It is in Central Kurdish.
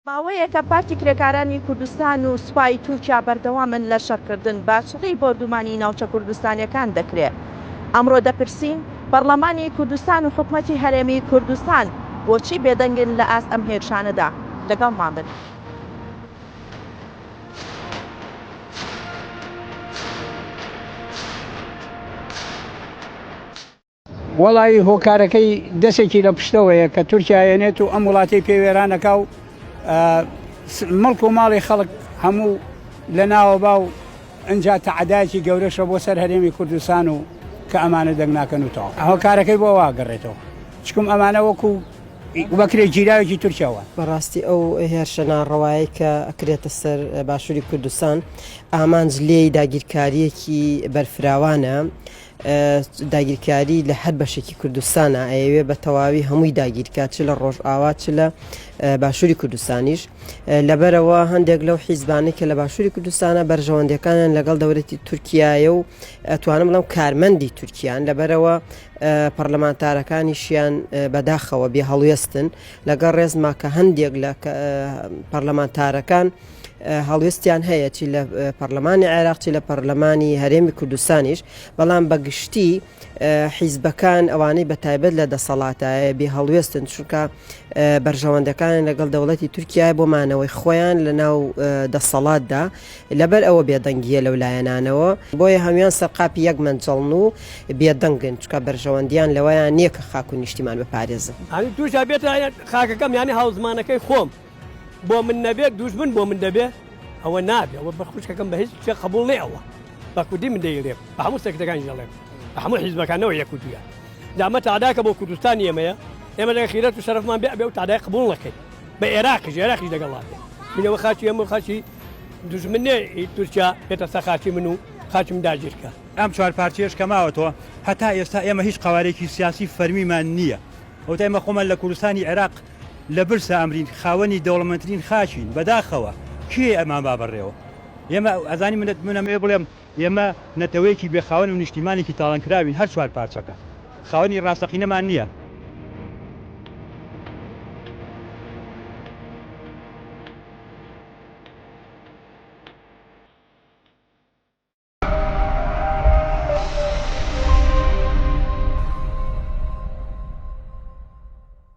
ماوەیەکە پارتی کرێکارانی کوردستان و سوپای تورکیا بەردەوامن لە شەڕکردن بە سوڵی بۆردومانی ناوچە کوردستانیەکان دەکرێت. ئەمڕۆ دەپرسین پەرلەمانی کوردستان و حکوومەتی هەرێمی کوردستان بۆچی بێدەنگن لە ئاست ئەم هێرشانەدا. لەگەڵمان بن. وەڵی هۆکارەکەی دەسێکی لە پشتەوەیە کە تورکیاێنێت و ئەم وڵاتی پێوێرانەکە و مڵک و ماڵی خەڵک هەموو لە ناوە باو ئەجا تەعادایکی گەورەشە بۆ سەر هەرێمی کوردستان و کە ئەمانە دەنگ ناکەنوتەوە هۆکارەکەی بۆ واگەڕێتەوە چکم ئەمانە وەکو وەکرێ گیراوێکی تورکیاوە. بەڕاستی ئەو هێرشە ناڕەوایی کە ئەکرێتە سەر باشووری کوردستان ئامانج لێی داگیرکاریەکی بەرفراوانە، داگیرکاری لە هەر بەشێکی کوردستانە ئەوێ بە تەواوی هەمووی داگیرکات چ لە ڕۆژئاوا چ لە باشووری کوردستانیش. لەبەرەوە هەندێک لەو حیزبانەی کە لە باشووری کوردستانە بەرژەوەندەکانن لەگەڵ دەوڵەتی تورکیایە و ئەتوانم بڵێم کارمەندی تورکیان، لەبەرەوە پەرلەمانتارەکانیشیان بەداخەوە بێ هەڵوێستن لەگەڵ ڕێزما کە هەندێک لە پەرلەمانتارەکان هەڵوێستیان هەیە چی لە پەرلەمانی عێراق چی لە پەرلەمانی هەرێمی کوردستانیش، بەڵام بەگشتی حیزبەکان ئەوانەی بە تایبەت لە دەسەڵاتایە بێ هەڵوێستن چونکە بەرژەوەندەکان لەگەڵ دەوڵەتی تورکیا بۆ مانەوەی خۆیان لە ناو دەسەڵاتدا لەبەر ئەوە بێدەنگیە لەو لایەنانەوە، بۆیە هەمویان سەرقاپی یەک مەنجەڵن و بێدەنگن چکە بەرژەوەندیان لەوەیان نییە کە خاک و نیشتیمان بپارێزن. تووشا بێتە خاکەکەم یانی هاوزمانەکەی خۆم بۆ من نەبێت دوژمن بۆ من دەبێ ئەوە نابێ ئەوە بەخوشکەکەم بە هیچ شێ قبول نێ ئەوە بە کوردی من دەیڵێم بە هەموو سەکتەکان ژەڵێم بە هەموو حیزبەکانەوە یەکوتویە دامە تاداکە بۆ کوردستان ئێمەیە ئێمە لە خیرەت و شەرەفمان بێ و تادای قبول نەکەین بە عێراقیش دەگەڵاتێ منەوە خاچی ئەمە خاچی دوژمن نێ تورکیا بێتە سەر خاچی من و خاچم داگیرکە. ئەم چوار پارتیەش کەماوەتەوە هەتا ئێستا ئێمە هیچ قوارێکی سیاسی فەرمیمان نییە. ئەوتە ئێمە خۆمان لە کوردستانی عێراق لە برسە ئەمرین خاوەنی دەوڵەمەندترین خاچین بەداخەوە کێ ئەمان بابڕێەوە ئێمە ئەزانی منەمێ بڵێم ئێمە نەتەوەیەکی بێخاوەن و نیشتیمانێکی تاڵانکراوین هەر چوار پارچەکە خاوەنی ڕاستەقینەمان نییە.